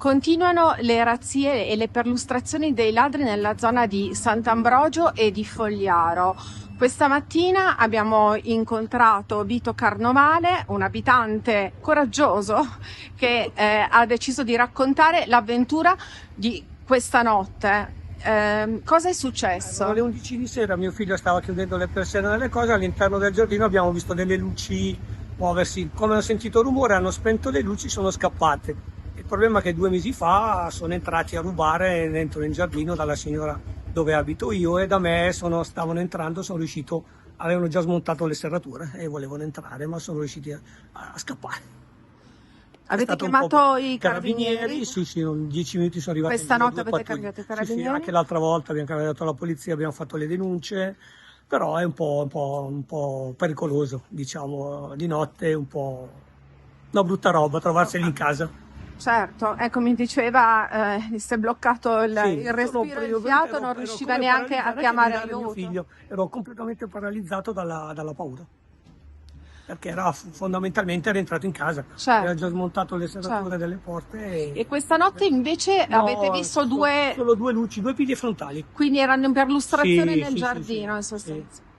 Continuano le razzie e le perlustrazioni dei ladri nella zona di Sant'Ambrogio e di Fogliaro. Questa mattina abbiamo incontrato Vito Carnovale, un abitante coraggioso che ha deciso di raccontare l'avventura di questa notte. Cosa è successo? Alle 11 di sera mio figlio stava chiudendo le persiane delle cose, all'interno del giardino abbiamo visto delle luci muoversi. Come hanno sentito rumore hanno spento le luci, sono scappate. Il problema è che 2 mesi fa sono entrati a rubare dentro in giardino dalla signora dove abito io e da me stavano entrando, avevano già smontato le serrature e volevano entrare, ma sono riusciti a scappare. Avete chiamato i carabinieri? Sì, in 10 minuti sono arrivati. Questa notte avete chiamato i carabinieri? Sì, anche l'altra volta abbiamo chiamato la polizia, abbiamo fatto le denunce, però è un po' pericoloso, diciamo, di notte, una brutta roba trovarseli in casa. Certo, ecco, mi diceva, si è bloccato il respiro e il fiato, non riusciva neanche a chiamare aiuto. Mio figlio, ero completamente paralizzato dalla paura, perché fondamentalmente era entrato in casa, aveva già smontato le serrature delle porte. E questa notte invece avete visto solo 2 luci, 2 piglie frontali. Quindi erano in perlustrazione nel giardino in sostanza. Sì.